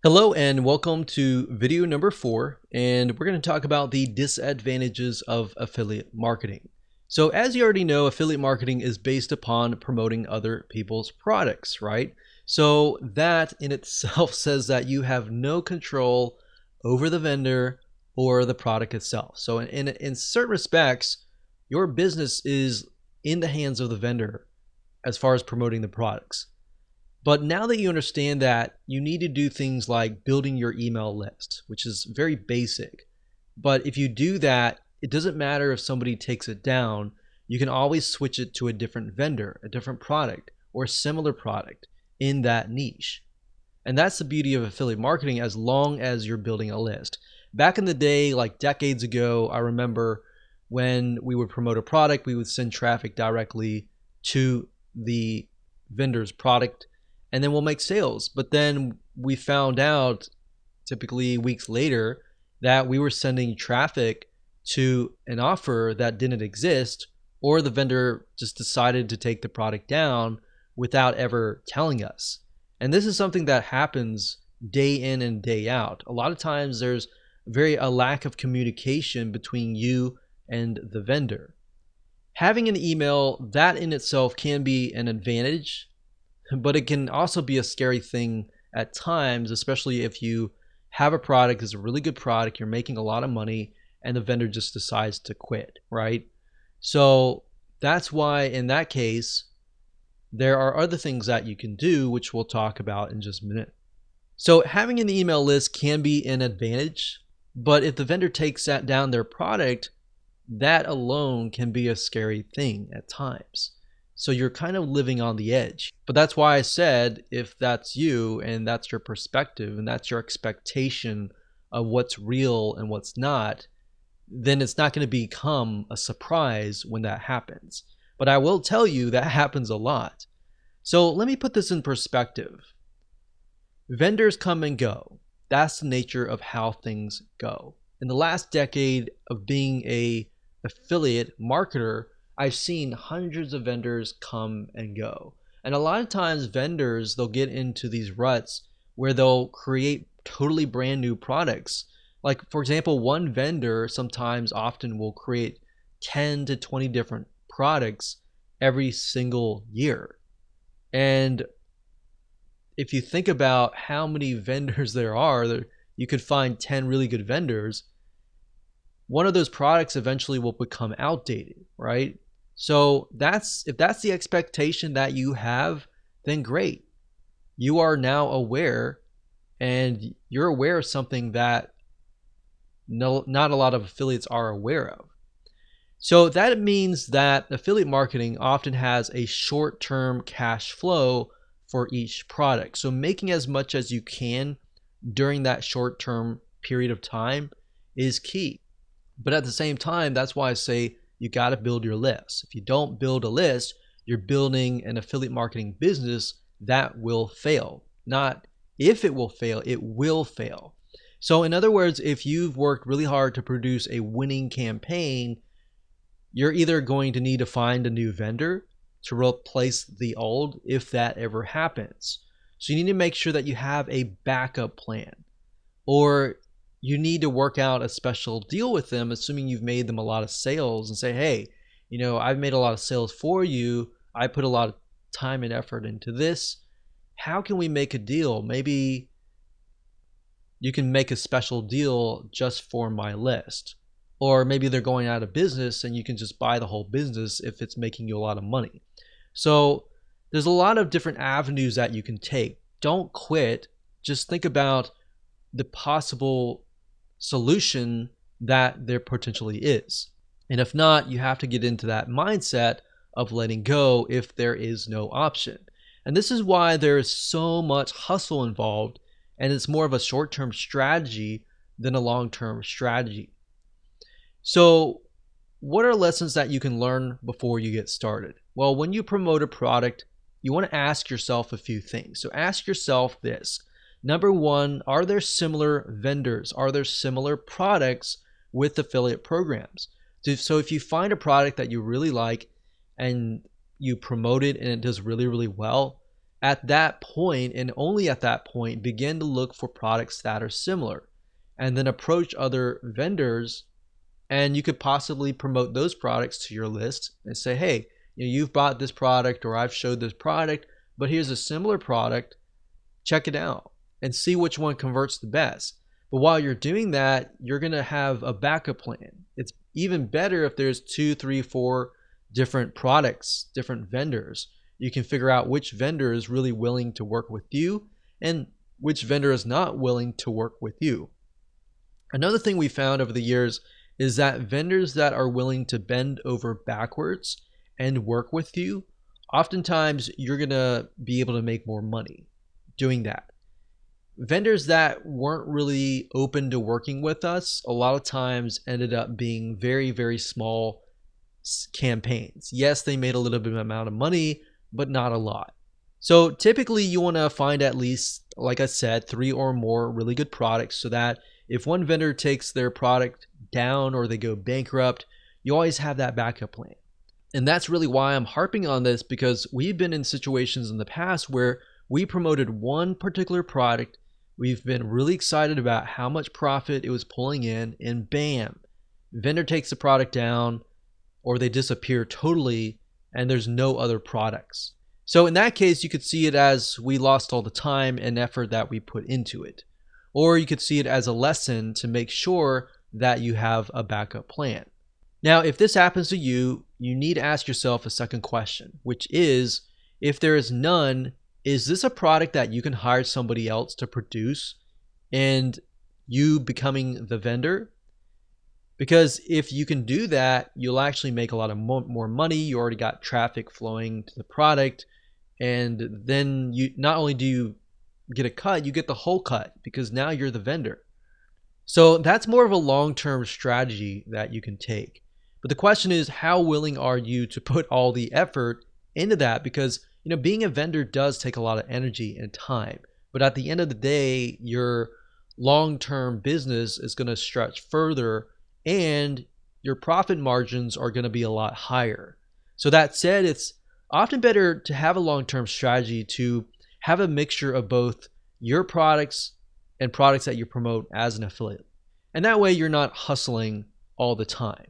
Hello and welcome to video number 4, and we're going to talk about the disadvantages of affiliate marketing. So as you already know, affiliate marketing is based upon promoting other people's products, right? So that in itself says that you have no control over the vendor or the product itself. So in certain respects, your business is in the hands of the vendor as far as promoting the products. But now that you understand that, you need to do things like building your email list, which is very basic. But if you do that, it doesn't matter if somebody takes it down. You can always switch it to a different vendor, a different product, or a similar product in that niche. And that's the beauty of affiliate marketing as long as you're building a list. Back in the day, like decades ago, I remember when we would promote a product, we would send traffic directly to the vendor's product and then we'll make sales. But then we found out, typically weeks later, that we were sending traffic to an offer that didn't exist, or the vendor just decided to take the product down without ever telling us. And this is something that happens day in and day out. A lot of times there's a lack of communication between you and the vendor. Having an email, that in itself can be an advantage, but it can also be a scary thing at times, especially if you have a product that's a really good product, you're making a lot of money, and the vendor just decides to quit, right? So that's why in that case, there are other things that you can do, which we'll talk about in just a minute. So having an email list can be an advantage, but if the vendor takes that down their product, that alone can be a scary thing at times. So you're kind of living on the edge. But that's why I said, if that's you and that's your perspective and that's your expectation of what's real and what's not, then it's not going to become a surprise when that happens. But I will tell you that happens a lot. So let me put this in perspective. Vendors come and go. That's the nature of how things go. In the last decade of being an affiliate marketer, I've seen hundreds of vendors come and go. And a lot of times vendors, they'll get into these ruts where they'll create totally brand new products. Like for example, one vendor sometimes often will create 10 to 20 different products every single year. And if you think about how many vendors there are, you could find 10 really good vendors. One of those products eventually will become outdated, right? So if that's the expectation that you have, then great. You are now aware, and you're aware of something that not a lot of affiliates are aware of. So that means that affiliate marketing often has a short-term cash flow for each product. So making as much as you can during that short-term period of time is key. But at the same time, that's why I say you got to build your list. If you don't build a list, you're building an affiliate marketing business that will fail. Not if it will fail, it will fail. So in other words, if you've worked really hard to produce a winning campaign, you're either going to need to find a new vendor to replace the old if that ever happens. So you need to make sure that you have a backup plan, or you need to work out a special deal with them, assuming you've made them a lot of sales, and say, hey, I've made a lot of sales for you. I put a lot of time and effort into this. How can we make a deal? Maybe you can make a special deal just for my list. Or maybe they're going out of business and you can just buy the whole business if it's making you a lot of money. So there's a lot of different avenues that you can take. Don't quit. Just think about the possible solution that there potentially is. And if not, you have to get into that mindset of letting go if there is no option. And this is why there is so much hustle involved, and it's more of a short-term strategy than a long-term strategy. So what are lessons that you can learn before you get started? Well, when you promote a product, you want to ask yourself a few things. So ask yourself this. Number one, are there similar vendors? Are there similar products with affiliate programs? So if you find a product that you really like and you promote it and it does really, really well, At that point, and only at that point, begin to look for products that are similar and then approach other vendors, and you could possibly promote those products to your list and say, hey, you've bought this product or I've showed this product, but here's a similar product, check it out and see which one converts the best. But while you're doing that, you're going to have a backup plan. It's even better if there's 2, 3, 4 different products, different vendors. You can figure out which vendor is really willing to work with you and which vendor is not willing to work with you. Another thing we found over the years is that vendors that are willing to bend over backwards and work with you, oftentimes you're going to be able to make more money doing that. Vendors that weren't really open to working with us a lot of times ended up being very, very small campaigns. Yes, they made a little bit of amount of money, but not a lot. So typically you want to find at least, like I said, 3 or more really good products so that if one vendor takes their product down or they go bankrupt, you always have that backup plan. And that's really why I'm harping on this, because we've been in situations in the past where we promoted one particular product. We've been really excited about how much profit it was pulling in, and bam, vendor takes the product down or they disappear totally and there's no other products. So in that case, you could see it as we lost all the time and effort that we put into it. Or you could see it as a lesson to make sure that you have a backup plan. Now, if this happens to you, you need to ask yourself a second question, which is, if there is none, is this a product that you can hire somebody else to produce and you becoming the vendor? Because if you can do that, you'll actually make a lot of more money. You already got traffic flowing to the product. And then you not only do you get a cut, you get the whole cut because now you're the vendor. So that's more of a long-term strategy that you can take. But the question is, how willing are you to put all the effort into that? Because being a vendor does take a lot of energy and time. But at the end of the day, your long-term business is going to stretch further and your profit margins are going to be a lot higher. So that said, it's often better to have a long-term strategy to have a mixture of both your products and products that you promote as an affiliate. And that way you're not hustling all the time.